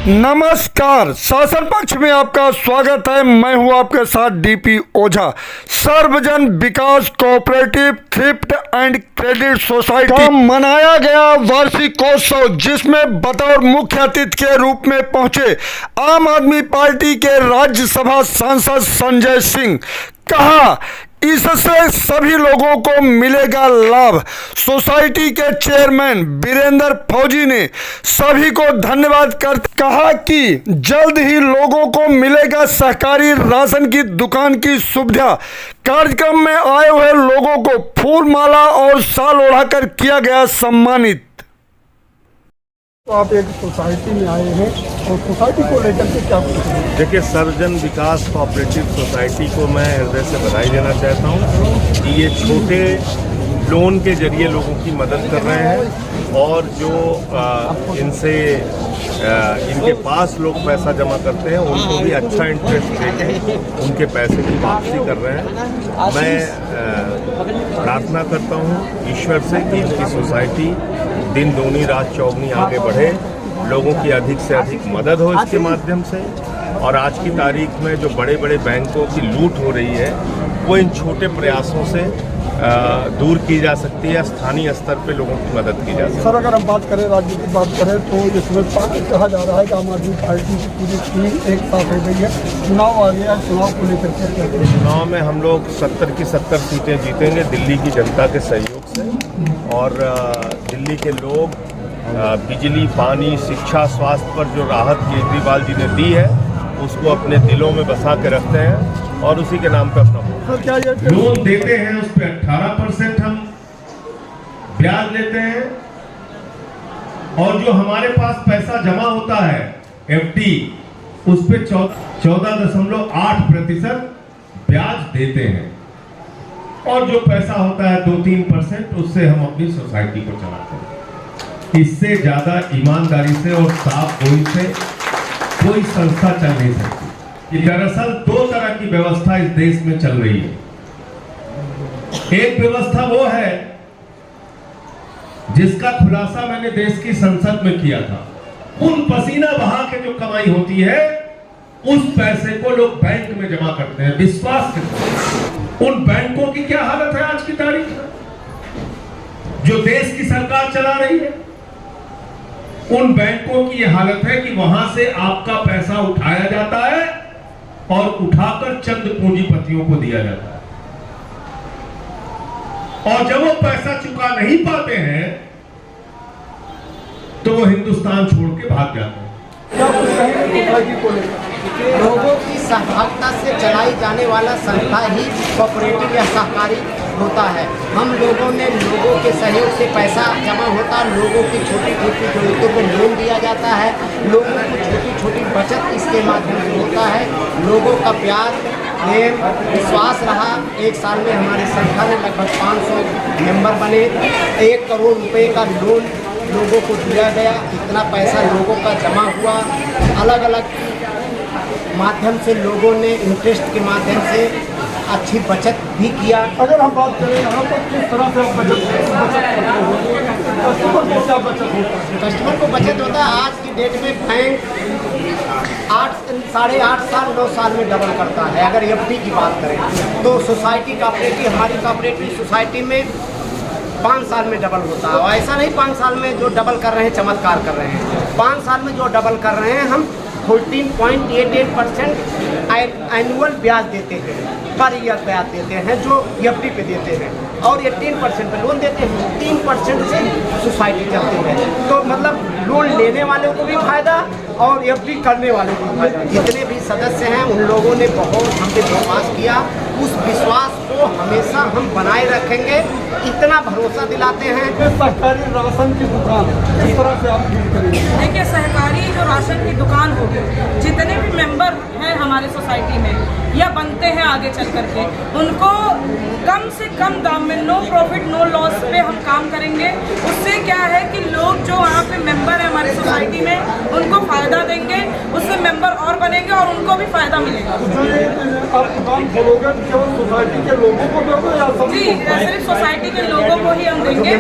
नमस्कार, शासन पक्ष में आपका स्वागत है। मैं हूं आपके साथ DP Ojha. Sarvajan Vikas cooperative thrift and credit society का मनाया गया वार्षिकोत्सव, जिसमें बतौर मुख्य अतिथि के रूप में पहुंचे आम आदमी पार्टी के राज्यसभा सांसद संजय सिंह। कहा, इससे सभी लोगों को मिलेगा लाभ। सोसाइटी के चेयरमैन वीरेंद्र फौजी ने सभी को धन्यवाद कर कहा कि जल्द ही लोगों को मिलेगा सहकारी राशन की दुकान की सुविधा। कार्यक्रम में आए हुए लोगों को फूल माला और शाल ओढ़ाकर किया गया सम्मानित। तो आप एक सोसाइटी में आए हैं और सोसाइटी को लेकर के क्या कुछ है? देखिए, सर्वजन विकास कोऑपरेटिव सोसाइटी को मैं हृदय से बधाई देना चाहता हूँ कि ये छोटे लोन के जरिए लोगों की मदद कर रहे हैं और जो इनके पास लोग पैसा जमा करते हैं उनको भी अच्छा इंटरेस्ट देके उनके पैसे की वापसी कर रहे हैं। मैं प्रार्थना करता हूँ ईश्वर से कि इनकी सोसाइटी दिन दूनी रात चौगुनी आगे बढ़े, लोगों की अधिक से अधिक मदद हो इसके माध्यम से। और आज की तारीख में जो बड़े बड़े बैंकों की लूट हो रही है वो इन छोटे प्रयासों से दूर की जा सकती है, स्थानीय स्तर पे लोगों की मदद की जा सकती है। सर, अगर हम बात करें, राज्य की बात करें तो इसमें कहा जा रहा है कि आम आदमी पार्टी की पूरी टीम एक साथ हो गई है। चुनाव आ गया, चुनाव को लेकर के चुनाव में हम लोग 70 की 70 सीटें जीतेंगे दिल्ली की जनता के सहयोग से। और दिल्ली के लोग बिजली, पानी, शिक्षा, स्वास्थ्य पर जो राहत केजरीवाल जी ने दी है उसको अपने दिलों में बसा के रखते हैं और उसी के नाम पे अपना लोन देते हैं। उस पर 18% हम ब्याज लेते हैं और जो हमारे पास पैसा जमा होता है एफडी, उस पर 14.8% ब्याज देते हैं और जो पैसा होता है 2-3% उससे हम अपनी सोसाइटी को चलाते हैं। इससे ज्यादा ईमानदारी से और साफ गोई से कोई संस्था चल नहीं सकती। कि दरअसल दो तरह की व्यवस्था इस देश में चल रही है। एक व्यवस्था वो है जिसका खुलासा मैंने देश की संसद में किया था। उन पसीना बहा के जो कमाई होती है उस पैसे को लोग बैंक में जमा करते हैं विश्वास के। उन बैंकों की क्या हालत है आज की तारीख में, जो देश की सरकार चला रही है? उन बैंकों की यह हालत है कि वहां से आपका पैसा उठाया जाता है और उठाकर चंद पूंजीपतियों को दिया जाता है और जब वो पैसा चुका नहीं पाते हैं तो वो हिंदुस्तान छोड़ के भाग जाते हैं। क्या कुछ कहेंगे सोसाइटी को लेकर? लोगों की सहभागिता से चलाई जाने वाला संस्था ही कोऑपरेटिव या सहकारी होता है। हम लोगों ने लोगों के सहयोग से पैसा जमा होता है, लोगों की छोटी छोटी जरूरतों को लोन दिया जाता है, लोगों को छोटी छोटी बचत इसके माध्यम से होता है। लोगों का प्यार, प्रेम, विश्वास रहा। एक साल में हमारी संस्था ने लगभग 500 मेंबर बने। 1 करोड़ रुपए का लोन लोगों को दिया गया। इतना पैसा लोगों का जमा हुआ। अलग अलग माध्यम से लोगों ने इंटरेस्ट के माध्यम से अच्छी बचत भी किया। अगर हम बात करें यहाँ पर किस तरह से आप बचत करते हो, कस्टमर को क्या बचत होता है? कस्टमर को बचत होता है। आज की डेट में बैंक 8 साल 9 साल में डबल करता है। अगर एफडी की बात करें तो सोसाइटी कोऑपरेटिव, हमारी कोऑपरेटिव सोसाइटी में 5 साल में डबल होता है। और ऐसा नहीं 5 साल में जो डबल कर रहे हैं चमत्कार कर रहे हैं। 5 साल में जो डबल कर रहे हैं, हम 14.88% एनुअल ब्याज देते हैं, पर ईयर ब्याज देते हैं जो एफडी पे देते हैं और 18% पे लोन देते हैं। 3% से सोसाइटी चलती है। तो मतलब लोन लेने वालों को भी फायदा और एफडी करने वालों को भी फायदा। जितने भी सदस्य हैं उन लोगों ने बहुत हम पे विश्वास किया। उस विश्वास को हमेशा हम बनाए रखेंगे, इतना भरोसा दिलाते हैं। सहकारी राशन की दुकान किस तरह से आप डील करेंगे? देखिए, सहकारी जो राशन की दुकान होगी, जितने भी मेंबर हैं हमारे सोसाइटी में या बनते हैं आगे चल करके, उनको कम से कम दाम में, नो प्रॉफिट नो लॉस पे हम काम करेंगे। उससे क्या है कि लोग जो वहाँ पे मेंबर है हमारी सोसाइटी में उनको फायदा देंगे, उससे मेंबर और बनेंगे और उनको भी फायदा मिलेगा। आप दुकान खोलोगे केवल सोसाइटी के लोगों को दोगे या सब? जी, सिर्फ सोसाइटी के लोगों को ही हम देंगे,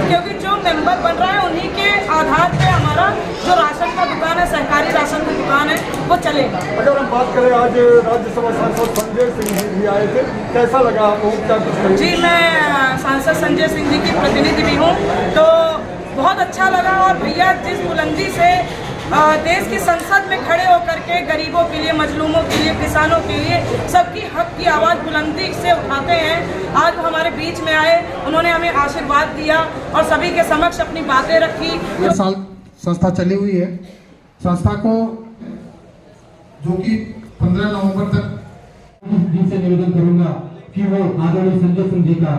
क्योंकि जो मेंबर बन रहा है उन्हीं के आधार पे हमारा जो राशन का दुकान है सहकारी हमारी राशन की दुकान है वो चलेगा। अगर हम बात करें, आज राज्यसभा सांसद संजय सिंह जी भी आए थे, कैसा लगा आपको, क्या कुछ कहेंगे? जी, मैं सांसद संजय सिंह जी की प्रतिनिधि भी हूँ, तो बहुत अच्छा लगा। और भैया जिस बुलंदी से देश की संसद में खड़े होकर के गरीबों के लिए, मजलूमों के लिए, किसानों के लिए, सबकी हक की आवाज़ बुलंदी से उठाते हैं, आज वो हमारे बीच में आए, उन्होंने हमें आशीर्वाद दिया और सभी के समक्ष अपनी बातें रखी। 1 साल संस्था चली हुई है। संस्था को जो कि 15 नवंबर तक से निवेदन करूंगा कि वो आदरणीय संजय सिंह जी का